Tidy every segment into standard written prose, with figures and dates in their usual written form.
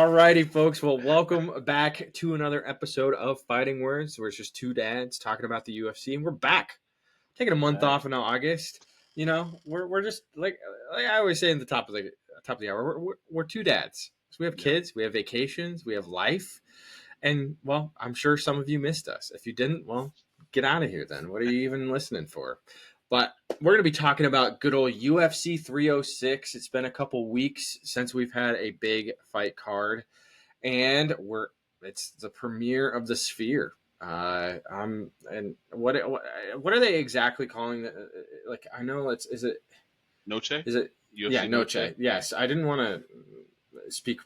righty, folks. Well, welcome back to another episode of Fighting Words, where it's just two dads talking about the UFC, and we're back. Taking a month off in August. You know, we're just like I always say in the top of the hour. We're two dads. So we have kids, we have vacations, we have life, and well, I'm sure some of you missed us. If you didn't, well, get out of here then. What are you even listening for? But we're going to be talking about good old UFC 306. It's been a couple weeks since we've had a big fight card, and it's the premiere of the Sphere. And what are they exactly calling it? Like, I know is it Noche? UFC yeah, Noche. Yes, I didn't want to speak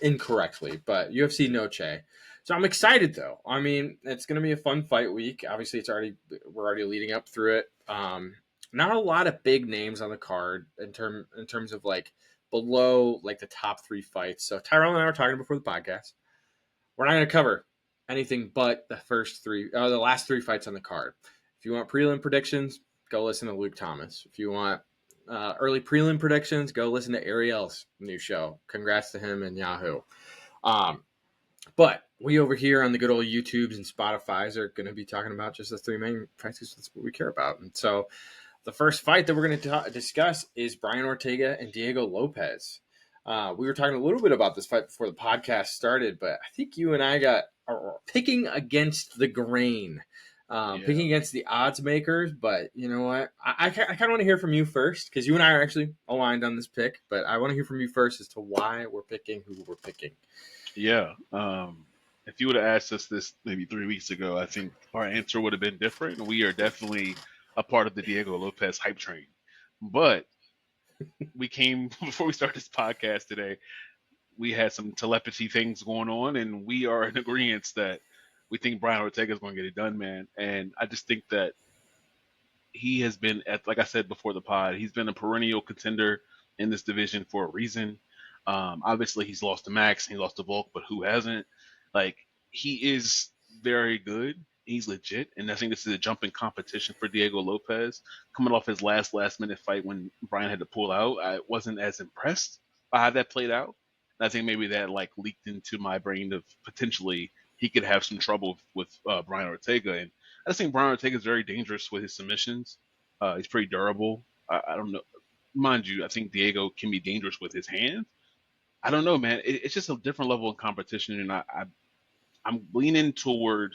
incorrectly, but UFC Noche. So I'm excited though. I mean, it's going to be a fun fight week. Obviously, we're already leading up through it. Not a lot of big names on the card in terms of like below like the top three fights. So Tyrelle and I were talking before the podcast. We're not going to cover anything but the last three fights on the card. If you want prelim predictions, go listen to Luke Thomas. If you want early prelim predictions, go listen to Ariel's new show. Congrats to him and Yahoo. But we over here on the good old YouTubes and Spotify's are going to be talking about just the three main fights because that's what we care about. And so the first fight that we're going to discuss is Brian Ortega and Diego Lopez. We were talking a little bit about this fight before the podcast started, but I think you and I are picking against the grain, picking against the odds makers. But you know what? I kind of want to hear from you first because you and I are actually aligned on this pick. But I want to hear from you first as to why we're picking who we're picking. Yeah. If you would have asked us this maybe 3 weeks ago, I think our answer would have been different. We are definitely a part of the Diego Lopez hype train. But we came before we started this podcast today. We had some telepathy things going on, and we are in agreement that we think Brian Ortega is going to get it done, man. And I just think that he has been, like I said before the pod, he's been a perennial contender in this division for a reason. Obviously, he's lost to Max, he lost to Volk, but who hasn't? Like, he is very good. He's legit, and I think this is a jump in competition for Diego Lopez. Coming off his last minute fight when Brian had to pull out, I wasn't as impressed by how that played out. And I think maybe that like leaked into my brain of potentially he could have some trouble with Brian Ortega. And I just think Brian Ortega is very dangerous with his submissions. He's pretty durable. I don't know. Mind you, I think Diego can be dangerous with his hands. I don't know, man. It's just a different level of competition, and I'm leaning toward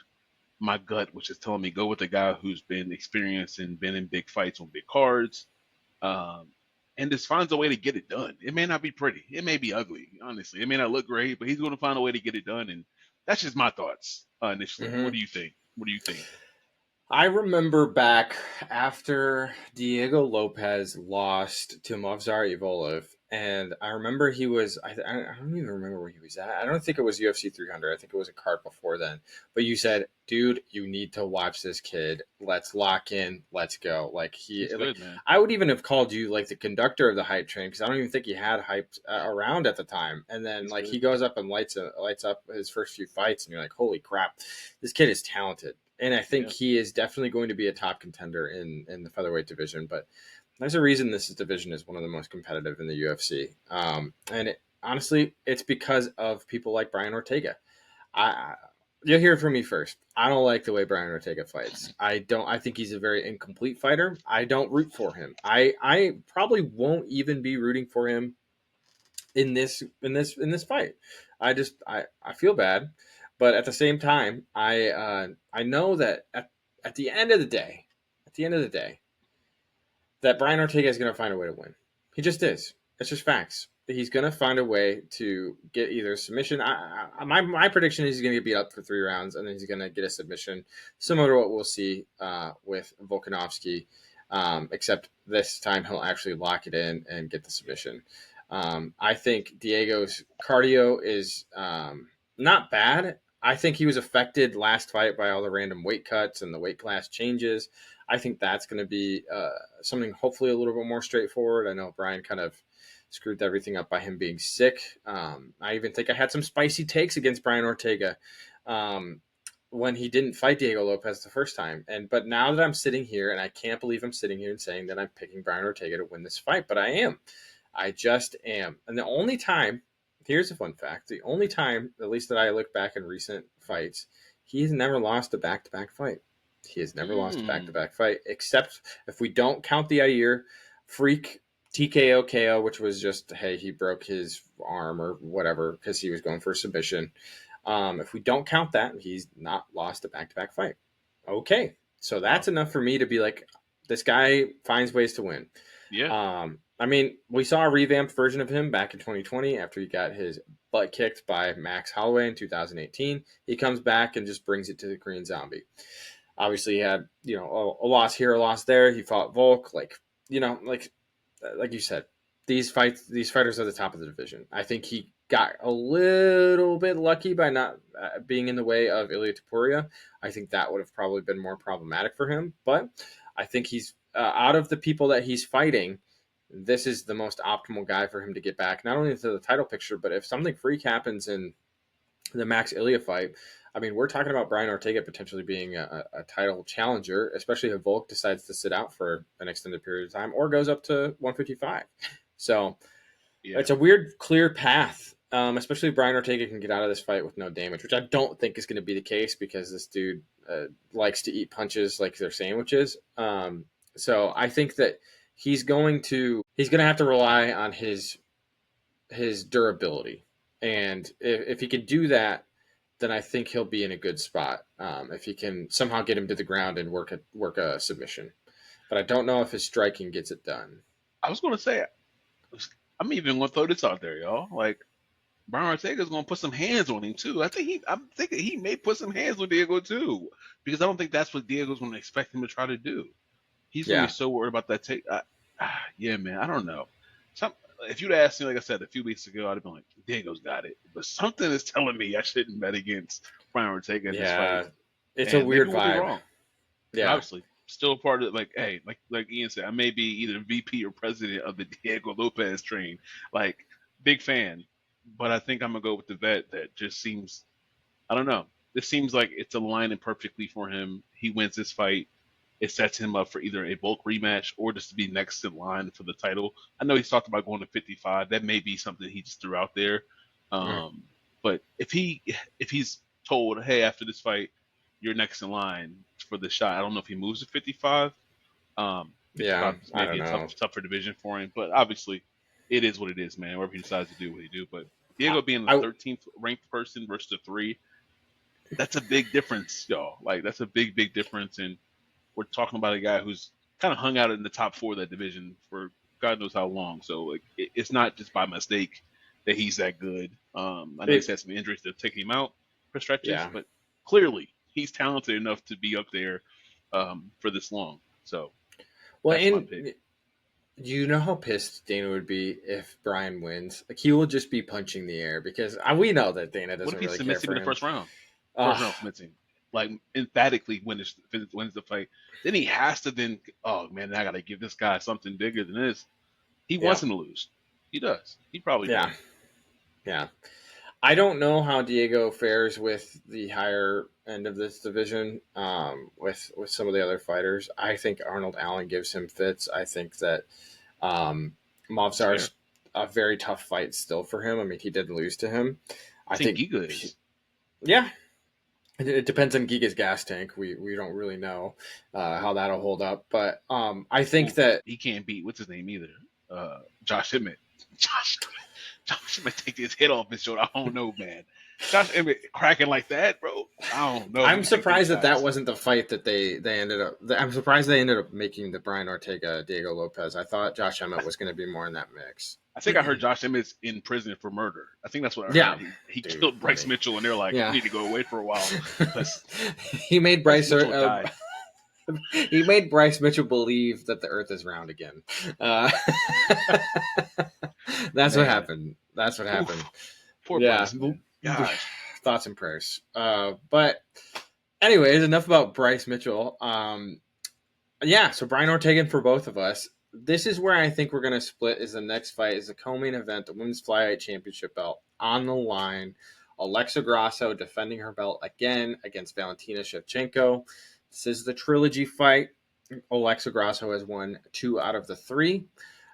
my gut, which is telling me go with a guy who's been experienced and been in big fights on big cards, and just finds a way to get it done. It may not be pretty, it may be ugly, honestly. It may not look great, but he's going to find a way to get it done, and that's just my thoughts initially. Mm-hmm. What do you think? I remember back after Diego Lopez lost to Movsar Evloev, and I remember he was, I don't even remember where he was at. I don't think it was UFC 300. I think it was a card before then. But you said, dude, you need to watch this kid. Let's lock in. Let's go. Like, good, man. I would even have called you like the conductor of the hype train because I don't even think he had hype around at the time. And then he goes up and lights up his first few fights, and you're like, holy crap, this kid is talented. And I think he is definitely going to be a top contender in the featherweight division. But there's a reason this division is one of the most competitive in the UFC. And honestly, it's because of people like Brian Ortega. You'll hear it from me first. I don't like the way Brian Ortega fights. I think he's a very incomplete fighter. I don't root for him. I probably won't even be rooting for him in this fight. I feel bad. But at the same time, I know that at the end of the day, that Brian Ortega is going to find a way to win. He just is. It's just facts. He's going to find a way to get either a submission. My prediction is he's going to get beat up for 3 rounds, and then he's going to get a submission, similar to what we'll see with Volkanovski, except this time he'll actually lock it in and get the submission. I think Diego's cardio is not bad. I think he was affected last fight by all the random weight cuts and the weight class changes. I think that's going to be something hopefully a little bit more straightforward. I know Brian kind of screwed everything up by him being sick. I even think I had some spicy takes against Brian Ortega when he didn't fight Diego Lopez the first time. But now that I'm sitting here, and I can't believe I'm sitting here and saying that I'm picking Brian Ortega to win this fight, but I am. I just am. And the only time Here's a fun fact: the only time, at least that I look back in recent fights, he's never lost a back-to-back fight. He has never lost a Hmm. back-to-back fight, except if we don't count the Ayer freak TKO KO, which was just, hey, he broke his arm or whatever because he was going for a submission. If we don't count that, he's not lost a back-to-back fight. Okay, so that's Wow. enough for me to be like, this guy finds ways to win. Yeah. I mean, we saw a revamped version of him back in 2020 after he got his butt kicked by Max Holloway in 2018. He comes back and just brings it to the Korean Zombie. Obviously, he had a loss here, a loss there. He fought Volk, like you said, these fighters are the top of the division. I think he got a little bit lucky by not being in the way of Ilya Tapuria. I think that would have probably been more problematic for him. But I think he's out of the people that he's fighting, this is the most optimal guy for him to get back, not only into the title picture, but if something freak happens in the Max Ilya fight, I mean, we're talking about Brian Ortega potentially being a title challenger, especially if Volk decides to sit out for an extended period of time or goes up to 155. So Yeah. it's a weird, clear path, especially if Brian Ortega can get out of this fight with no damage, which I don't think is going to be the case because this dude likes to eat punches like they're sandwiches. So I think that he's going to have to rely on his durability, and if he can do that, then I think he'll be in a good spot. If he can somehow get him to the ground and work a submission, but I don't know if his striking gets it done. I was gonna say, I'm even gonna throw this out there, y'all. Like Brian Ortega's gonna put some hands on him too. I'm thinking he may put some hands on Diego too, because I don't think that's what Diego's gonna expect him to try to do. He's gonna be Yeah, so worried about that take. Yeah, man, I don't know. Some If you'd asked me, like I said, a few weeks ago, I'd have been like, Diego's got it. But something is telling me I shouldn't bet against Brian Ortega in this fight, yeah, it's a and maybe weird we'll be vibe. wrong. But Yeah, obviously, still a part of like, hey, like Ian said, I may be either VP or president of the Diego Lopez train. Like, big fan, but I think I'm gonna go with the vet that just seems. I don't know. This seems like it's aligning perfectly for him. He wins this fight. It sets him up for either a bulk rematch or just to be next in line for the title. I know he's talked about going to 55. That may be something he just threw out there. mm, Um, but if he's told, hey, after this fight, you're next in line for the shot. I don't know if he moves to 55. yeah. 55 is I maybe don't a know. tougher division for him, but obviously it is what it is, man. Whatever he decides to do, what he do. But I, Diego being the I 13th ranked person versus the three, that's a big difference, y'all. Like that's a big, big difference. And we're talking about a guy who's kind of hung out in the top four of that division for God knows how long. So like, it's not just by mistake that he's that good. I know he's it had some injuries that have taken him out for stretches, yeah. but clearly he's talented enough to be up there for this long. So Well, that's my and pick. you know how pissed Dana would be if Brian wins? Like he will just be punching the air because we know that Dana What doesn't if he really care submits him for in the him. first round? First Uh, round submits him. Like emphatically wins the fight. Then he has to then, oh man, I got to give this guy something bigger than this. He yeah, wants him to lose. He does. He probably yeah, does. yeah. I don't know how Diego fares with the higher end of this division. With some of the other fighters, I think Arnold Allen gives him fits. I think that um, It's fair. Movsar's a very tough fight still for him. I mean, he did lose to him. I I think think, Giga is. yeah, it depends on Giga's gas tank. We don't really know how that'll hold up, but I think Well, that he can't beat what's his name either. Josh Emmett. Josh Josh Emmett take his head off his shoulder. I don't know, man. Josh Emmett cracking like that, bro. I don't know if he I'm can take them surprised that that shots. wasn't the fight that they ended up. I'm surprised they ended up making the Brian Ortega Diego Lopez. I thought Josh Emmett was going to be more in that mix. I think I heard Josh Emmett's in prison for murder. I think that's what I Yeah, heard. He dude. killed I Bryce mean, Mitchell, and they're like, you yeah. need to go away for a while because he made Bryce Bryce. Mitchell died. He made Bryce Mitchell believe that the Earth is round again. Uh, that's what Man, happened. That's what happened. oof, poor Yeah. Bryce, man. Gosh, Thoughts and prayers. But anyways, enough about Bryce Mitchell. Yeah, so Brian Ortega for both of us. This is where I think we're going to split. Is the next fight is the co-main event, the women's flyweight championship belt on the line. Alexa Grasso defending her belt again against Valentina Shevchenko. This is the trilogy fight. Alexa Grasso has won 2 out of the 3.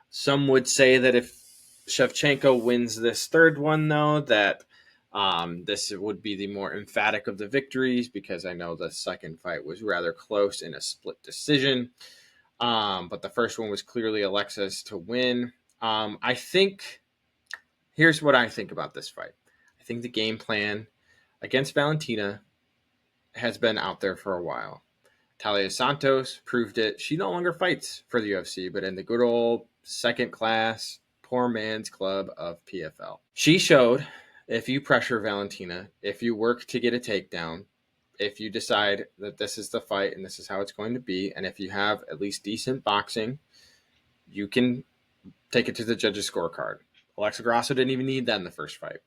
Some would say that if Shevchenko wins this third one, though, that this would be the more emphatic of the victories because I know the second fight was rather close in a split decision. But the first one was clearly Alexa's to win. I think here's what I think about this fight. I think the game plan against Valentina has been out there for a while. Talia Santos proved it. She no longer fights for the UFC, but in the good old second class, poor man's club of PFL. She showed if you pressure Valentina, if you work to get a takedown, if you decide that this is the fight and this is how it's going to be, and if you have at least decent boxing, you can take it to the judge's scorecard. Alexa Grasso didn't even need that in the first fight.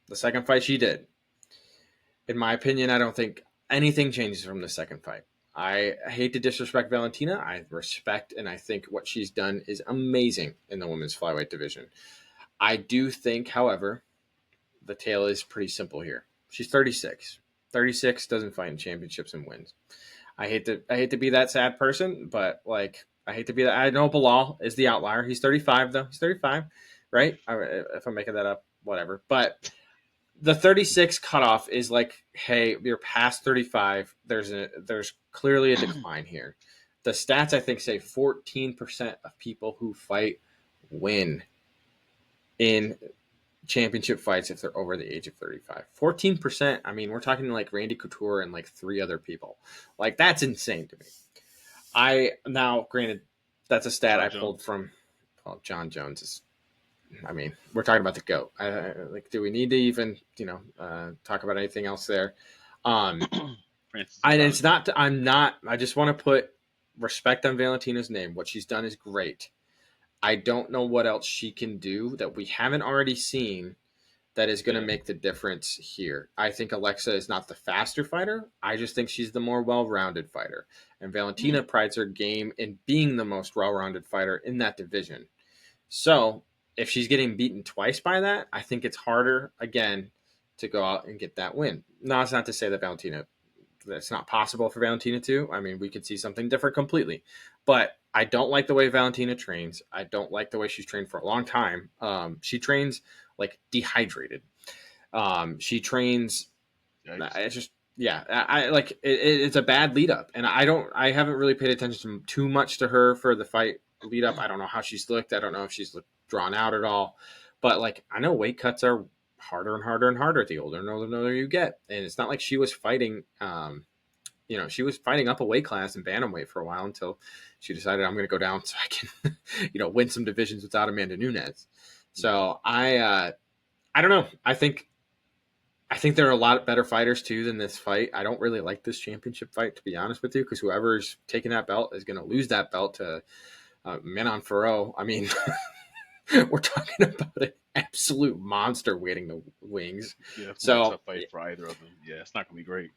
The second fight, she did. In my opinion, I don't think anything changes from the second fight. I hate to disrespect Valentina. I respect and I think what she's done is amazing in the women's flyweight division. I do think, however, the tale is pretty simple here. She's 36. 36 doesn't fight in championships and wins. I hate to be that sad person, but like I hate to be that. I know Bilal is the outlier. He's 35 though. He's 35, right? If I'm making that up, whatever. But the 36 cutoff is like, hey, you're past 35. There's clearly a decline here. The stats I think say 14% of people who fight win in championship fights if they're over the age of 35. 14%. I mean, we're talking like Randy Couture and like 3 other people. Like that's insane to me. Now, granted, that's a stat I pulled from. Well, John Jones is. I mean, we're talking about the GOAT. Like, do we need to even, talk about anything else there? It's not. I'm not. I just want to put respect on Valentina's name. What she's done is great. I don't know what else she can do that we haven't already seen that is going to make the difference here. I think Alexa is not the faster fighter. I just think she's the more well-rounded fighter. And Valentina prides her game in being the most well-rounded fighter in that division. So if she's getting beaten twice by that, I think it's harder, again, to go out and get that win. Now, it's not to say that that's not possible for Valentina to. I mean, we could see something different completely. But I don't like the way Valentina trains. I don't like the way she's trained for a long time. She trains like dehydrated. She trains. It's just I like it's a bad lead up, and I haven't really paid attention too much to her for the fight lead up. I don't know how she's looked. I don't know if she's looked drawn out at all. But like I know weight cuts are harder and harder and harder the older and older you get, and it's not like she was fighting. She was fighting up a weight class in bantamweight for a while until she decided I'm going to go down so I can, win some divisions without Amanda Nunes. So I don't know. I think there are a lot better fighters too than this fight. I don't really like this championship fight, to be honest with you, because whoever's taking that belt is going to lose that belt to Manon Farrow. I mean, we're talking about an absolute monster waiting the wings. Yeah, it's a tough fight for either of them. Yeah, it's not going to be great.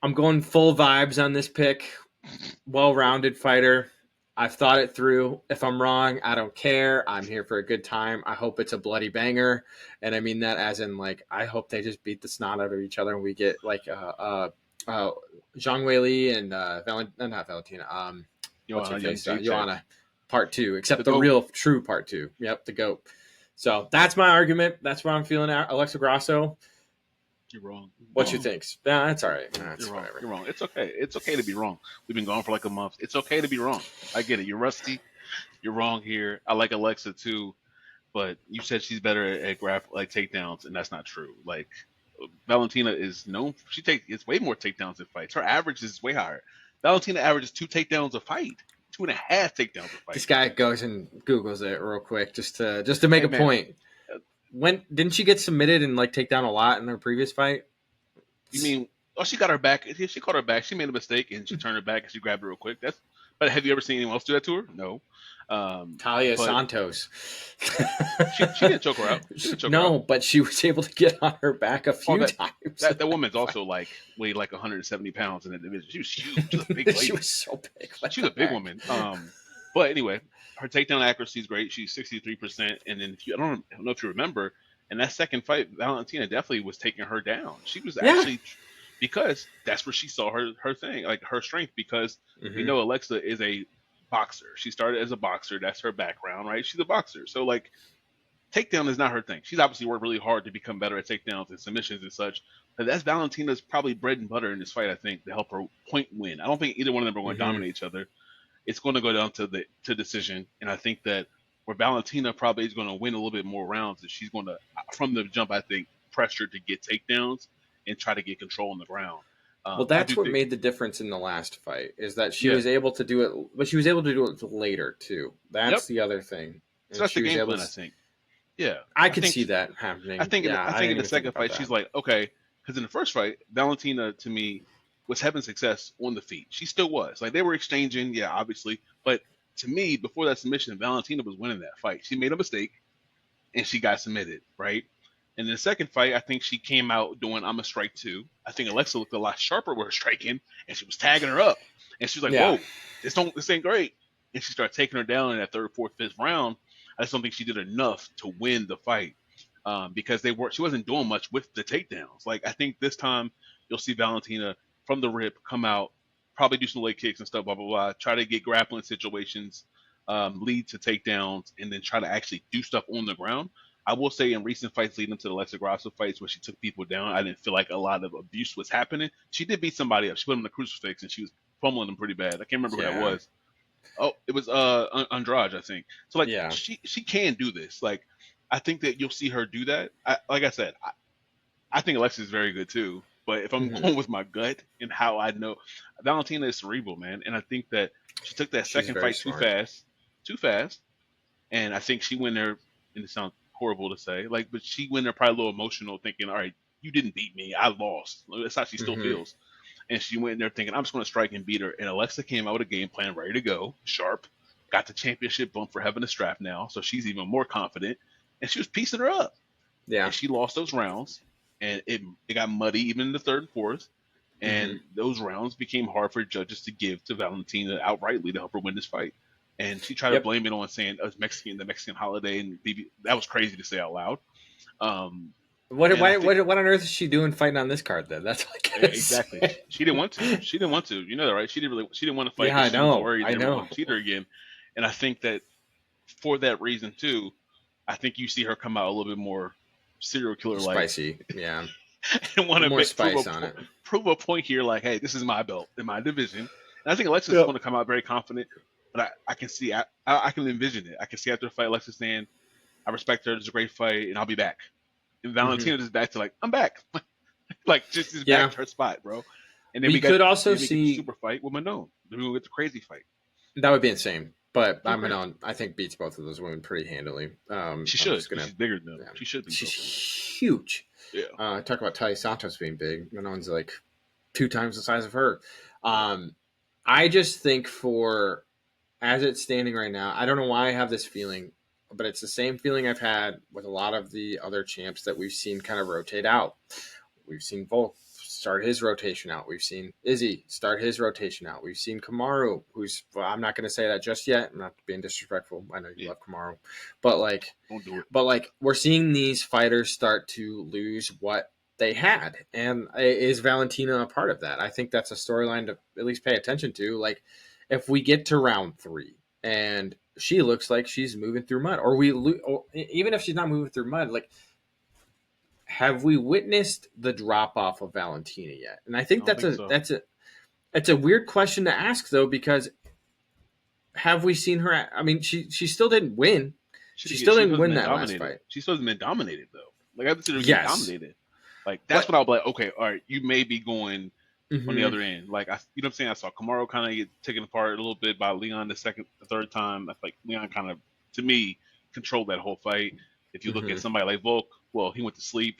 I'm going full vibes on this pick. Well-rounded fighter. I've thought it through. If I'm wrong, I don't care. I'm here for a good time. I hope it's a bloody banger. And I mean that as in, like, I hope they just beat the snot out of each other and we get, like, Zhang Weili and not Valentina. Joanna part 2, except the real true part 2. Yep, the GOAT. So that's my argument. That's what I'm feeling at. Alexa Grasso. You're wrong. What you think? Yeah, that's all right. You're wrong. You're wrong. It's okay. It's okay to be wrong. We've been gone for like a month. It's okay to be wrong. I get it. You're rusty. You're wrong here. I like Alexa too, but you said she's better at takedowns, and that's not true. Like Valentina is known. It's way more takedowns in fights. Her average is way higher. Valentina averages 2 takedowns a fight. 2.5 takedowns a fight. This guy goes and Googles it real quick just to make a point. When didn't she get submitted and like take down a lot in her previous fight? You mean? Oh, she got her back. She caught her back. She made a mistake and she turned her back and she grabbed her real quick. But have you ever seen anyone else do that to her? No. Talia Santos. she didn't choke her out. But she was able to get on her back a few times. That woman's also weighed like 170 pounds in the division. She was huge. She was a big lady. She was so big. She was a big woman. But anyway, her takedown accuracy is great. She's 63%. And then I don't know if you remember, in that second fight, Valentina definitely was taking her down. She was actually because that's where she saw her thing, like her strength. Because we know Alexa is a boxer. She started as a boxer. That's her background, right? She's a boxer. So like takedown is not her thing. She's obviously worked really hard to become better at takedowns and submissions and such. But that's Valentina's probably bread and butter in this fight, I think, to help her point win. I don't think either one of them are going to Mm-hmm. dominate each other. It's going to go down to decision, and I think that where Valentina probably is going to win a little bit more rounds, is she's going to, from the jump, I think, pressure to get takedowns and try to get control on the ground. Well, that's what made the difference in the last fight, is that she was able to do it, but she was able to do it later too. That's the other thing. So that's the game plan, I think. Yeah, I could see that happening. I think in the second fight, she's like, okay, because in the first fight, Valentina to me was having success on the feet. She still was. Like, they were exchanging, yeah, obviously, but to me, before that submission, Valentina was winning that fight. She made a mistake and she got submitted, right? And in the second fight, I think she came out doing I'm a strike too. I think Alexa looked a lot sharper with her striking, and she was tagging her up. And she was like, whoa, this ain't great. And she started taking her down in that third, fourth, fifth round. I just don't think she did enough to win the fight because she wasn't doing much with the takedowns. Like, I think this time you'll see Valentina from the rip come out, probably do some leg kicks and stuff, blah, blah, blah, try to get grappling situations, lead to takedowns, and then try to actually do stuff on the ground. I will say in recent fights leading up to the Alexa Grasso fights where she took people down, I didn't feel like a lot of abuse was happening. She did beat somebody up. She put him in the crucifix and she was pummeling them pretty bad. I can't remember who that was. Oh, it was Andrade, I think. So, like, she can do this. Like, I think that you'll see her do that. Like I said, I think Alexa is very good too. But if I'm going with my gut and how I know, Valentina is cerebral, man. And I think that she took that second fight too fast. And I think she went there, and it sounds horrible to say, like, but she went there probably a little emotional, thinking, all right, you didn't beat me, I lost. That's how she still feels. And she went in there thinking, I'm just going to strike and beat her. And Alexa came out with a game plan ready to go, sharp, got the championship bump for having a strap now, so she's even more confident. And she was piecing her up. Yeah. And she lost those rounds, and it got muddy even in the third and fourth. And those rounds became hard for judges to give to Valentina outrightly to help her win this fight. And she tried to blame it on saying it was the Mexican holiday, and that was crazy to say out loud. What on earth is she doing fighting on this card then? That's like exactly. She didn't want to. You know that, right? She didn't want to fight. Yeah, I know. She was worried I know. Going to cheat her again. And I think that for that reason too, I think you see her come out a little bit more serial killer like, spicy. Yeah. And want to more spice on it. Prove a point here, like, hey, this is my belt in my division. And I think Alexa's going to come out very confident. But I can see, I can envision it. I can see after the fight, Alexa saying, I respect her. It's a great fight, and I'll be back. And Valentina is back to, like, I'm back. Like, just is back to her spot, bro. And then we could also see super fight with Manon. Then we'll get the crazy fight. That would be insane. But Manon, I think, beats both of those women pretty handily. She should. She's bigger than them. She should be. She's huge. Yeah. Talk about Taila Santos being big. Manon's like 2 times the size of her. I just think as it's standing right now, I don't know why I have this feeling, but it's the same feeling I've had with a lot of the other champs that we've seen kind of rotate out. We've seen Volk start his rotation out. We've seen Izzy start his rotation out. We've seen Kamaru, I'm not going to say that just yet. I'm not being disrespectful. I know you love Kamaru, but don't do it. But we're seeing these fighters start to lose what they had. And is Valentina a part of that? I think that's a storyline to at least pay attention to. Like, if we get to round 3 and she looks like she's moving through mud, or even if she's not moving through mud, like, have we witnessed the drop off of Valentina yet? And I think that's a weird question to ask though, because have we seen her? I mean, she still didn't win. She still didn't win that last fight. She still hasn't been dominated though. Like, I consider her getting dominated. Like, that's what I'll be like. Okay, all right, you may be going on the other end. Like, you know what I'm saying? I saw Kamaru kind of get taken apart a little bit by Leon the third time. I think Leon kind of, to me, controlled that whole fight. If you look at somebody like Volk, well, he went to sleep.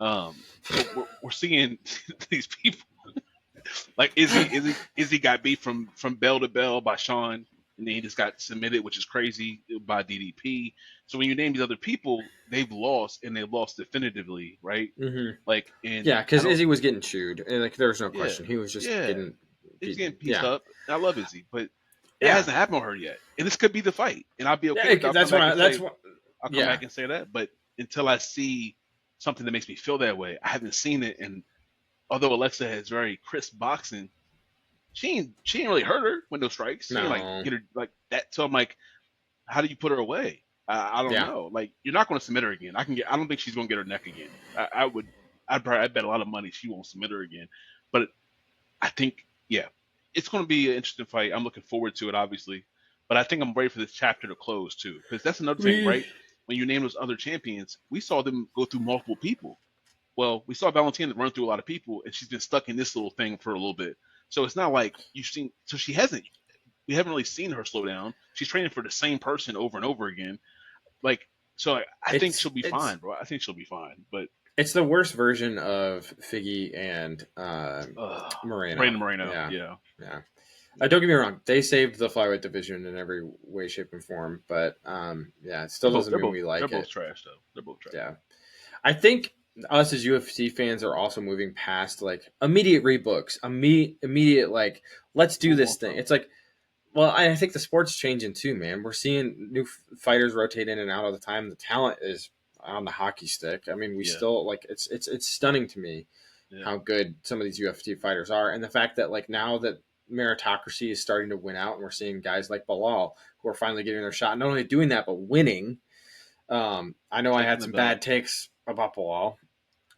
We're seeing these people like Izzy got beat from bell to bell by Sean, and then he just got submitted, which is crazy, by DDP. So when you name these other people, they've lost, and they lost definitively, right? Like, and because Izzy was getting chewed, and like there's no question, he was just getting pieced up. I love Izzy, but it hasn't happened on her yet, and this could be the fight, and I'll be okay. I'll come back and say that, but until I see something that makes me feel that way, I haven't seen it. And although Alexa has very crisp boxing, she ain't really hurt her with no strikes. She ain't like get her like that. So I'm like, how do you put her away? I don't Yeah. know. Like, you're not going to submit her again. I don't think she's going to get her neck again. I would. I'd bet a lot of money she won't submit her again. But I think, yeah, it's going to be an interesting fight. I'm looking forward to it, obviously. But I think I'm ready for this chapter to close too, because that's another thing, We right? When you name those other champions, we saw them go through multiple people. Well, we saw Valentina run through a lot of people, and she's been stuck in this little thing for a little bit. So it's not like you've seen. So she hasn't. We haven't really seen her slow down. She's training for the same person over and over again. Like, so I think it's she'll be it's fine, bro. I think she'll be fine. But it's the worst version of Figgy and Moreno. Brandon Moreno, Yeah, yeah, yeah. Don't get me wrong; they saved the flyweight division in every way, shape, and form. But yeah, it still doesn't mean we they're like both it. trash though. They're both trash. Yeah, I think us as UFC fans are also moving past like immediate rebooks, immediate like let's do Move this on thing. from it. It's like, well, I think the sport's changing too, man. We're seeing new fighters rotate in and out all the time. The talent is on the hockey stick. I mean, we Yeah, still like it's stunning to me yeah. how good some of these UFC fighters are, and the fact that like now that meritocracy is starting to win out, and we're seeing guys like Bilal who are finally getting their shot. Not only doing that, but winning. I know I Taking had the some belt. bad takes about Bilal,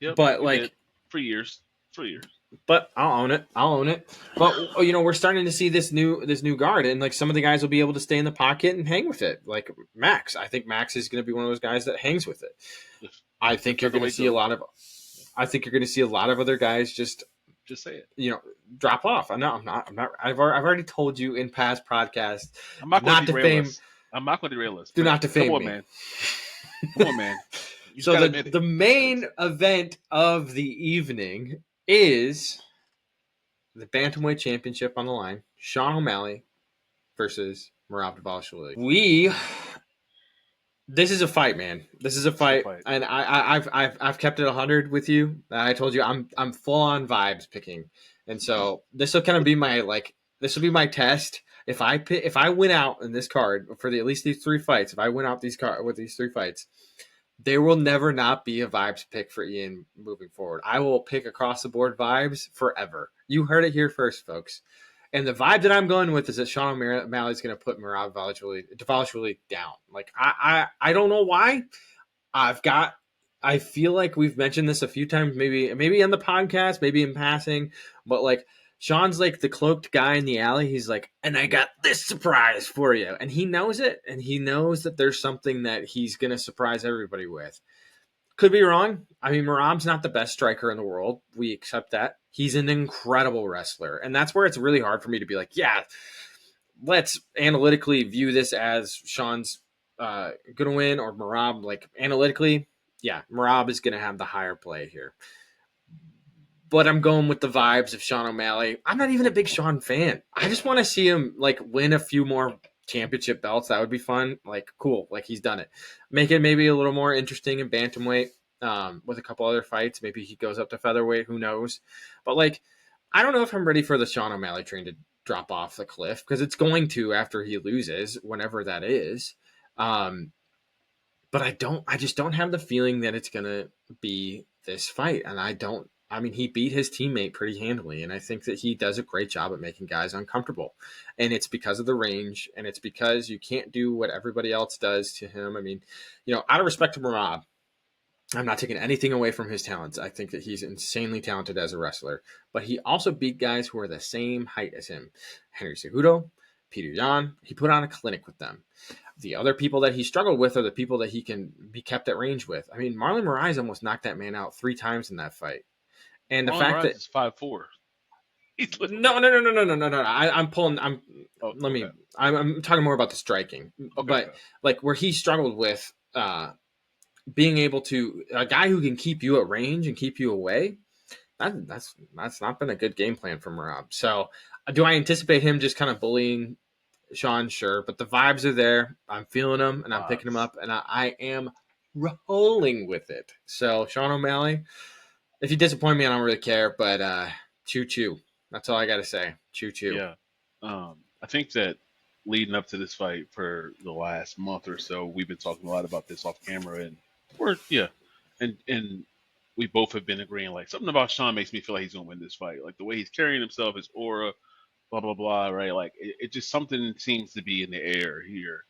Yep, but you did like, for years. For years. but I'll own it. I'll own it. But we're starting to see this new guard, and like some of the guys will be able to stay in the pocket and hang with it. Like Max, I think Max is going to be one of those guys that hangs with it. If I if the think you're going to featherweight see a goes, lot of. I think you're going to see a lot of other guys just just say it. you know drop off. I'm not. I'm not. I'm not. I've already told you in past podcasts, I'm do not going to not derail defame. us. I'm not going to derail us. Do But not come defame on, me. man. Come on, man. You just So got to the admit it. the main event of the evening is the bantamweight championship on the line. Sean O'Malley versus Merab Dvalishvili. This is a fight, man. This is a It's a good fight, fight. and I've kept it 100 with you. I told you I'm full on vibes picking, and so this will kind of be my like this will be my test. If I win out in this card for at least these three fights, if I win out with these three fights, there will never not be a vibes pick for Ian moving forward. I will pick across the board vibes forever. You heard it here first, folks. And the vibe that I'm going with is that Sean O'Malley's going to put Merab Dvalishvili down. Like I don't know why. I've got. I feel like we've mentioned this a few times, maybe on the podcast, maybe in passing, but like Sean's like the cloaked guy in the alley. He's like, and I got this surprise for you, and he knows it, and he knows that there's something that he's going to surprise everybody with. Could be wrong. I mean, Marab's not the best striker in the world. We accept that. He's an incredible wrestler. And that's where it's really hard for me to be like, yeah, let's analytically view this as Sean's going to win or Marab. Like, analytically, yeah, Marab is going to have the higher play here. But I'm going with the vibes of Sean O'Malley. I'm not even a big Sean fan. I just want to see him like win a few more championship belts. That would be fun. Like, cool. Like, he's done it. Make it maybe a little more interesting in bantamweight with a couple other fights. Maybe he goes up to featherweight. Who knows? But like, I don't know if I'm ready for the Sean O'Malley train to drop off the cliff because it's going to after he loses, whenever that is. But I just don't have the feeling that it's going to be this fight. And I mean, he beat his teammate pretty handily. And I think that he does a great job at making guys uncomfortable. And it's because of the range. And it's because you can't do what everybody else does to him. I mean, out of respect to Marab, I'm not taking anything away from his talents. I think that he's insanely talented as a wrestler. But he also beat guys who are the same height as him. Henry Cejudo, Peter Yan. He put on a clinic with them. The other people that he struggled with are the people that he can be kept at range with. I mean, Marlon Moraes almost knocked that man out 3 times in that fight. And the Marlon fact Moraes that is 5'4". He's little. no. I'm pulling. Oh, Let okay. me. I'm talking more about the striking, Okay, but okay. like where he struggled with being able to a guy who can keep you at range and keep you away. That's not been a good game plan from Rob. So, do I anticipate him just kind of bullying Sean? Sure, but the vibes are there. I'm feeling them, and I'm picking them Vibes. up, and I am rolling with it. So, Sean O'Malley, if you disappoint me, I don't really care. But choo choo. That's all I got to say. Choo choo. Yeah. I think that leading up to this fight for the last month or so, we've been talking a lot about this off camera, and yeah, and we both have been agreeing like something about Sean makes me feel like he's gonna win this fight. Like the way he's carrying himself, his aura, blah blah blah. Right? Like it just something seems to be in the air here.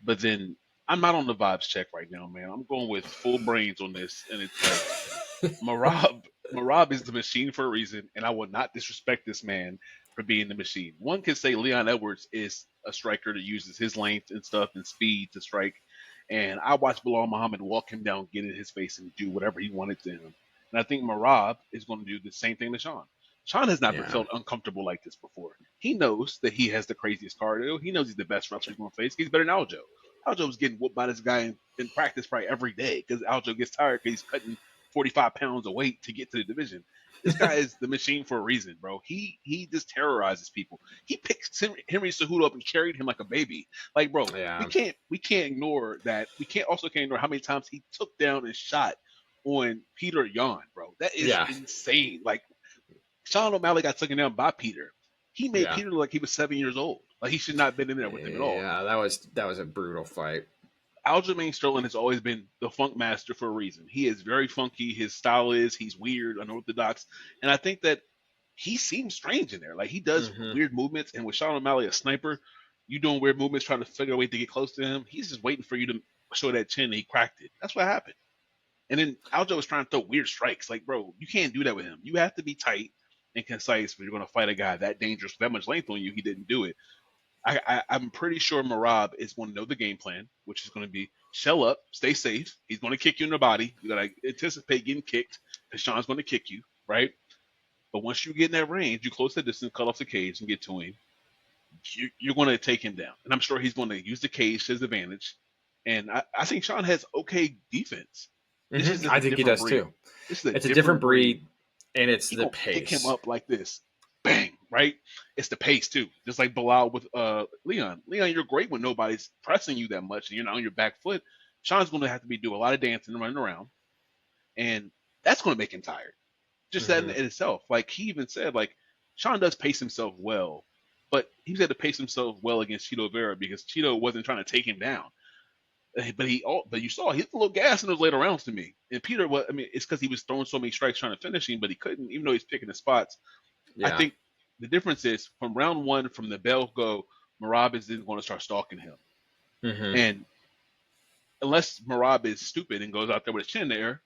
But then I'm not on the vibes check right now, man. I'm going with full brains on this, and it's like Marab. Marab is the machine for a reason, and I will not disrespect this man for being the machine. One could say Leon Edwards is a striker that uses his length and stuff and speed to strike. And I watched Bilal Muhammad walk him down, get in his face, and do whatever he wanted to him. And I think Marab is going to do the same thing to Sean. Sean has never Yeah. felt uncomfortable like this before. He knows that he has the craziest cardio. He knows he's the best wrestler he's going to face. He's better than Aljo. Aljo was getting whooped by this guy in practice probably every day because Aljo gets tired because he's cutting 45 pounds of weight to get to the division. This guy is the machine for a reason, bro. He just terrorizes people. He picked Henry Cejudo up and carried him like a baby. Like, bro, Yeah. we can't ignore that. We can't ignore how many times he took down and shot on Peter Yan, bro. That is insane. Like, Sean O'Malley got taken down by Peter. He made Peter look like he was 7 years old. Like, he should not have been in there with him at all. Yeah, that was a brutal fight. Aljamain Sterling has always been the funk master for a reason. He is very funky. His style he's weird, unorthodox. And I think that he seems strange in there. Like, he does weird movements. And with Sean O'Malley, a sniper, you doing weird movements, trying to figure a way to get close to him. He's just waiting for you to show that chin and he cracked it. That's what happened. And then Aljo was trying to throw weird strikes. Like, bro, you can't do that with him. You have to be tight and concise if you're going to fight a guy that dangerous, that much length on you. He didn't do it. I'm pretty sure Marab is going to know the game plan, which is going to be shell up, stay safe. He's going to kick you in the body. You got to anticipate getting kicked because Sean's going to kick you, right? But once you get in that range, you close the distance, cut off the cage, and get to him. You're going to take him down, and I'm sure he's going to use the cage to his advantage. And I think Sean has okay defense. I think he does too. It's a different breed, and it's the pace. Pick him up like this. Bang, right? It's the pace too. Just like Bilal with Leon. Leon, you're great when nobody's pressing you that much and you're not on your back foot. Sean's going to have to do a lot of dancing and running around, and that's going to make him tired. Just that in itself. Like, he even said, like, Sean does pace himself well, but he's had to pace himself well against Cheeto Vera because Cheeto wasn't trying to take him down. But you saw he hit a little gas in those later rounds to me. And Peter, it's because he was throwing so many strikes trying to finish him, but he couldn't, even though he's picking the spots. Yeah. I think the difference is from round one, from the bell go, Marab is then going to start stalking him. And unless Marab is stupid and goes out there with his chin there,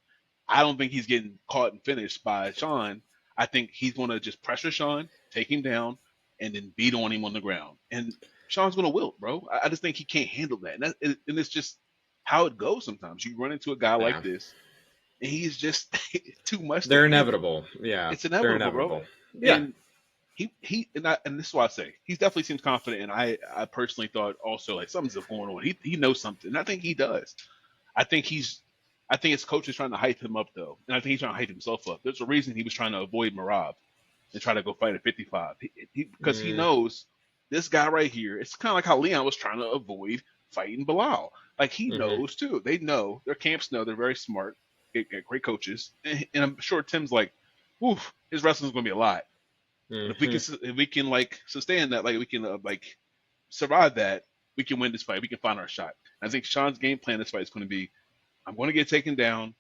I don't think he's getting caught and finished by Sean. I think he's going to just pressure Sean, take him down, and then beat on him on the ground. And Sean's going to wilt, bro. I just think he can't handle that. And it's just how it goes sometimes. You run into a guy like this, and he's just too much. They're inevitable. Yeah. It's inevitable, bro. Yeah. And and this is why I say he definitely seems confident, and I personally thought also like something's going on. He knows something. And I think he does. I think his coach is trying to hype him up though, and I think he's trying to hype himself up. There's a reason he was trying to avoid Marab and try to go fight at 55 because he knows this guy right here. It's kind of like how Leon was trying to avoid fighting Bilal. Like, he knows too. They know, their camps know. They're very smart, great coaches, and I'm sure Tim's like, "Oof, his wrestling's gonna be a lot." But if we can like sustain that, like we can like survive that, we can win this fight. We can find our shot. And I think Sean's game plan this fight is going to be, I'm going to get taken down.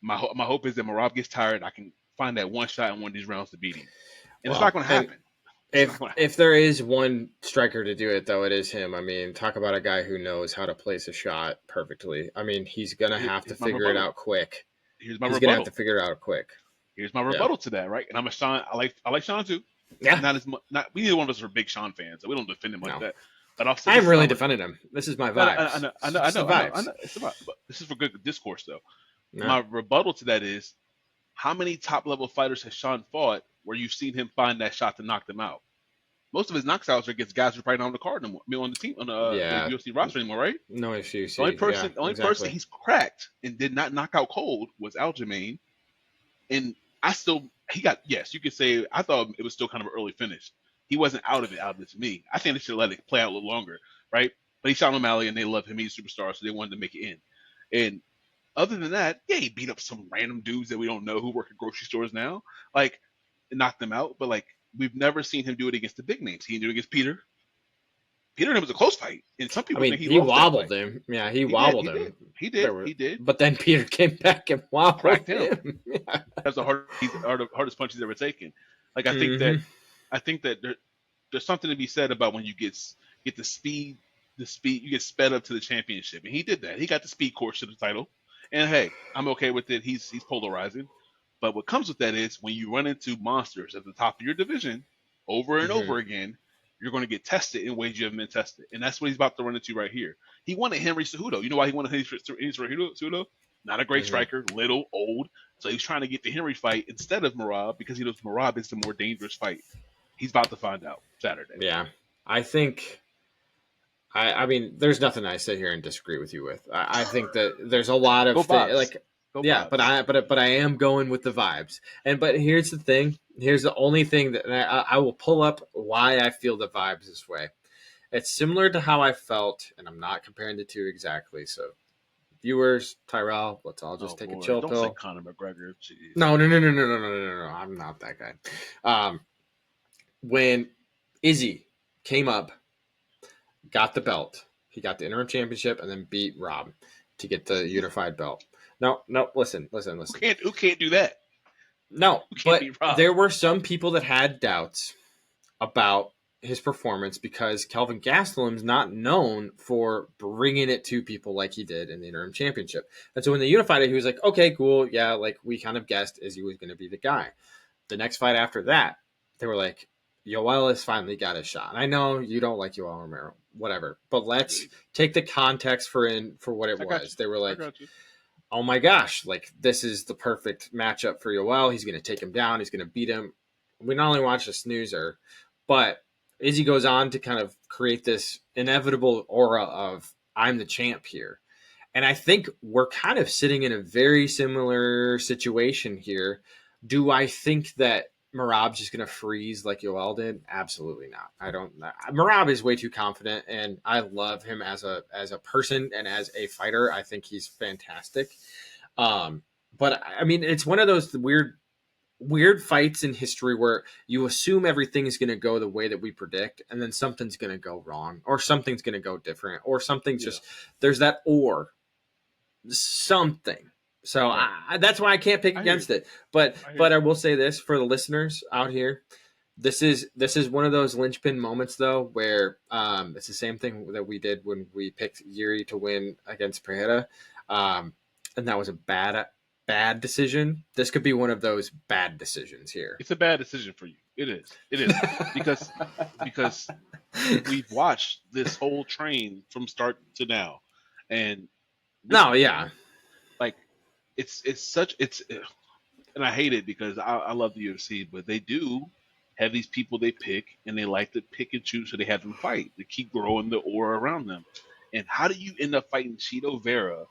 My hope is that Marab gets tired. I can find that one shot in one of these rounds to beat him. And it's not going to happen. If there is one striker to do it, though, it is him. I mean, talk about a guy who knows how to place a shot perfectly. I mean, he's going to have to figure it out quick. He's going to have to figure it out quick. Here's my rebuttal to that, right? And I'm a Sean. I like Sean too. Yeah. Not as much. We neither one of us are big Sean fans, so we don't defend him like that. But I haven't really defended him. This is my vibe. I know. It's about. But this is for good discourse, though. No. My rebuttal to that is, how many top level fighters has Sean fought where you've seen him find that shot to knock them out? Most of his knockouts are against guys who are probably not on the card anymore. I mean, on the team, on the UFC roster anymore, right? No issues. The only person he's cracked and did not knock out cold was Aljamain. And you could say, I thought it was still kind of an early finish. He wasn't out of it to me. I think they should let it play out a little longer, right? But he shot O'Malley and they love him. He's a superstar, so they wanted to make it in. And other than that, he beat up some random dudes that we don't know who work at grocery stores now, like, and knocked them out. But like, we've never seen him do it against the big names. He didn't do it against Peter. Peter and him was a close fight, and some people think he wobbled him. Yeah, he wobbled him. He did. But then Peter came back and wobbled him. Yeah. That's the hardest punch he's ever taken. Like, I think that there's something to be said about when you get the speed the speed. You get sped up to the championship, and he did that. He got the speed course to the title, and hey, I'm okay with it. He's polarizing, but what comes with that is when you run into monsters at the top of your division over and Hmm. over again, you're going to get tested in ways you haven't been tested, and that's what he's about to run into right here. He won at Henry Cejudo. You know why he won at Henry Cejudo? Not a great Hmm. striker, little, old. So he's trying to get the Henry fight instead of Marab because he knows Marab is the more dangerous fight. He's about to find out Saturday. Yeah, I think. I mean, there's nothing I sit here and disagree with you with. I think that there's a lot of Go Bobs. like, Go yeah, but Bobs. I am going with the vibes. But here's the thing. Here's the only thing that and I will pull up why I feel the vibes this way. It's similar to how I felt, and I'm not comparing the two exactly. So, viewers, Tyrell, let's all just Oh take a Lord, chill don't say pill. Conor McGregor. Jeez. No, no, no, no, no, no, no, no, no, no. I'm not that guy. When Izzy came up, got the belt. He got the interim championship and then beat Rob to get the unified belt. No, no, listen. Who can't do that? No, Who can't but beat Rob? there were some people that had doubts about his performance because Kelvin Gastelum's not known for bringing it to people like he did in the interim championship. And so when they unified it, he was like, okay, cool. Yeah, like we kind of guessed Izzy was going to be the guy. The next fight after that, they were like, Yoel has finally got a shot. And I know you don't like Yoel Romero, whatever, but let's take the context for what it I got was. you. They were I like, got you. oh my gosh, like this is the perfect matchup for Yoel. He's going to take him down. He's going to beat him. We not only watched a snoozer, but Izzy goes on to kind of create this inevitable aura of I'm the champ here. And I think we're kind of sitting in a very similar situation here. Do I think that Marab's just going to freeze like Yoel did? Absolutely not. I don't. Marab is way too confident, and I love him as a person and as a fighter. I think he's fantastic. But I mean, it's one of those weird fights in history where you assume everything is going to go the way that we predict, and then something's going to go wrong, or something's going to go different, or something's Yeah. just there's that or something. So Right. that's why I can't pick I hear you. against it. But I hear but you. I will say this for the listeners out here. This is one of those linchpin moments though where it's the same thing that we did when we picked Yuri to win against Pereira, and that was a bad decision. This could be one of those bad decisions here. It's a bad decision for you. It is. It is because we've watched this whole train from start to now, and this No, yeah, like it's such it's and I hate it because I love the UFC, but they do have these people they pick, and they like to pick and choose who they have them fight to keep growing the aura around them. And how do you end up fighting Cheeto Vera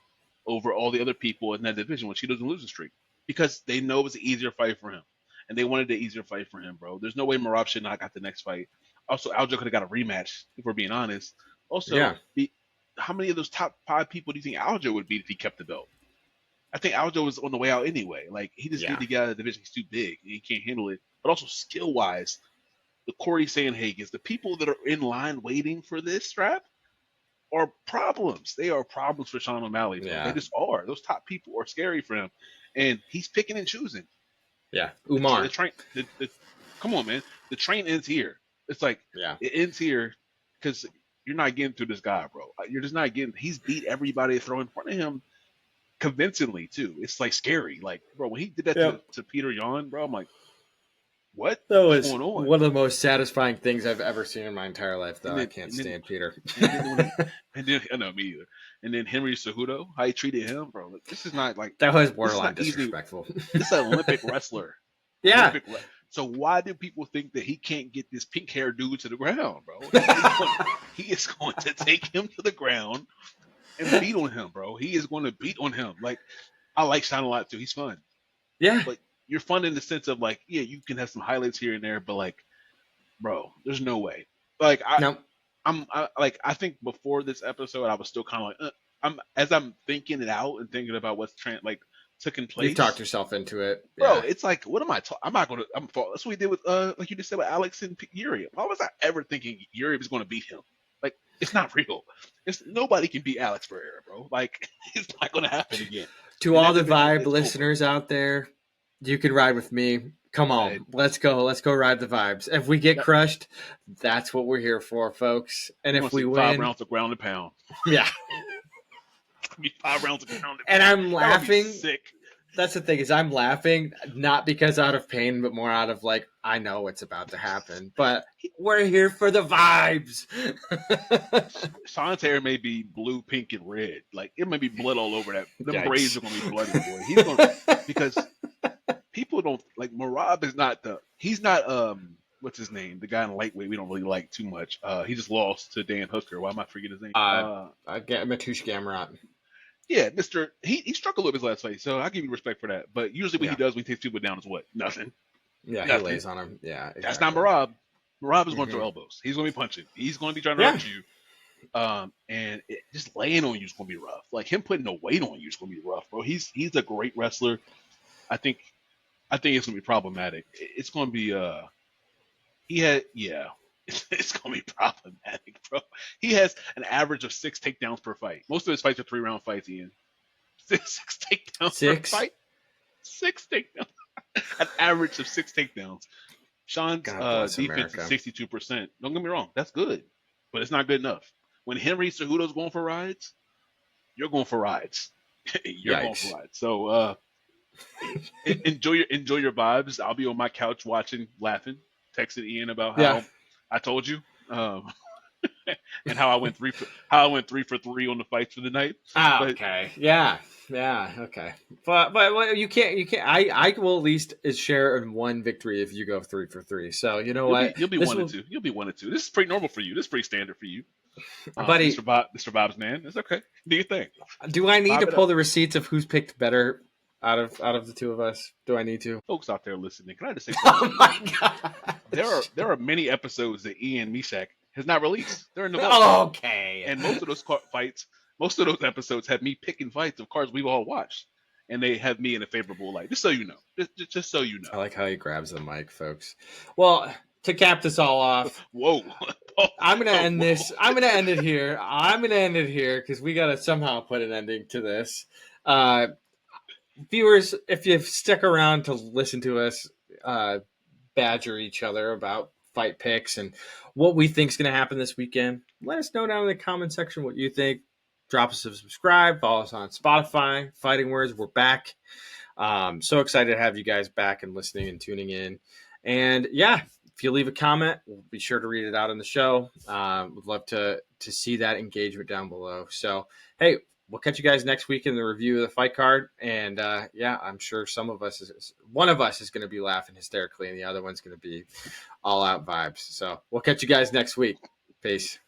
over all the other people in that division when Cheeto's in losing streak? Because they know it's an easier fight for him, and they wanted the easier fight for him, bro. There's no way Marab should not got the next fight. Also, Aljo could have got a rematch if we're being honest. Also, yeah, how many of those top five people do you think Aljo would beat if he kept the belt? I think Aljo was on the way out anyway. Like he just yeah. needs to get out of the division. He's too big. He can't handle it. But also skill wise, the Corey Sandhagens, the people that are in line waiting for this strap are problems. They are problems for Sean O'Malley, bro. They Yeah, just are. Those top people are scary for him, and he's picking and choosing. yeah. The Umar. train. Come on, man. The train ends here. It's like Yeah, it ends here because you're not getting through this guy, bro. You're just not getting. He's beat everybody thrown in front of him convincingly too. It's like scary. Like, bro, when he did that yep. to Peter Yan, bro, I'm like, what That is was going on? one of the most satisfying things I've ever seen in my entire life, though. And I then can't and then stand Peter. and then when he and then I know me either. And then Henry Cejudo, how he treated him, bro. Like, this is not like That was this is borderline not easy. disrespectful. This is an Olympic wrestler. Yeah. So why do people think that he can't get this pink haired dude to the ground, bro? He is going to take him to the ground and beat on him, bro. He is going to beat on him. Like I like Sean a lot too. He's fun. Yeah. But you're fun in the sense of like, yeah, you can have some highlights here and there, but like, bro, there's no way. Like No. I think before this episode, I was still kind of like, I'm thinking it out and thinking about what's taking You've talked place, yourself into it. bro. Yeah. It's like, what am I? I'm not gonna. That's what we did with like you just said with Alex and Yuri. Why was I ever thinking Yuri was going to beat him? Like, it's not real. It's nobody can beat Alex Pereira, bro. Like, it's not going to happen again. To In all that the division, Vibe it's over. listeners out there, you can ride with me. Come on, let's go. Let's go ride the vibes. If we get Yep. crushed, that's what we're here for, folks. And We're if gonna we see 5 win, rounds of ground and pound. yeah. Be 5 rounds of ground and And pound. I'm That would be laughing. sick. That's the thing is I'm laughing not because out of pain, but more out of like I know it's about to happen. But we're here for the vibes. Sean's hair may be blue, pink, and red. Like it may be blood all over that. Them braids Yikes. are gonna be bloody, boy. He's gonna because people don't like Marab is not the he's not what's his name? The guy in lightweight we don't really like too much. He just lost to Dan Hooker. Why am I forgetting his name? I get Matush Gamrot. Yeah, Mr. He struck a little bit his last fight, so I give you respect for that. But usually what he does when he takes people down is what? Nothing. Yeah, Nothing. he lays on him. Yeah, exactly. That's not Marab. Marab is going to throw elbows. He's going to be punching. He's going to be trying to hurt you. And just laying on you is going to be rough. Like him putting the weight on you is going to be rough, bro. He's a great wrestler. I think it's going to be problematic. It's going to be it's going to be problematic, bro. He has an average of 6 takedowns per fight. Most of his fights are 3-round fights, Ian. 6 takedowns per fight. 6 takedowns. An average of 6 takedowns. Sean's defense is 62%. Don't get me wrong, that's good, but it's not good enough. When Henry Cejudo's going for rides, you're going for rides. Going for rides. So enjoy your vibes. I'll be on my couch watching, laughing, texting Ian about how I told you, and how I went 3 for 3 on the fights for the night. Okay. Yeah. Okay. But you can't. I will at least share in one victory if you go 3 for 3. So you know what? You'll be 1 and 2. You'll be 1 and 2. This is pretty normal for you. This is pretty standard for you. Buddy, Mr. Bob's man. It's okay. Do your thing. Do I need to pull the receipts of who's picked better out of the two of us? Do I need to? Folks out there listening, can I just say something? Oh my god! There are many episodes that Ian Mishak has not released. They're in the vault. Oh, okay. And most of those episodes have me picking fights of cards we've all watched, and they have me in a favorable light. Just so you know. Just so you know. I like how he grabs the mic, folks. Well, to cap this all off, whoa. I'm gonna end this. I'm gonna end it here. Because we gotta somehow put an ending to this. Viewers, if you've stuck around to listen to us badger each other about fight picks and what we think is going to happen this weekend, let us know down in the comment section what you think. Drop us a subscribe. Follow us on Spotify. Fighting Words, we're back. So excited to have you guys back and listening and tuning in. And yeah, if you leave a comment, we'll be sure to read it out on the show. We'd love to see that engagement down below. So, hey, we'll catch you guys next week in the review of the fight card. And I'm sure one of us is going to be laughing hysterically and the other one's going to be all out vibes. So we'll catch you guys next week. Peace.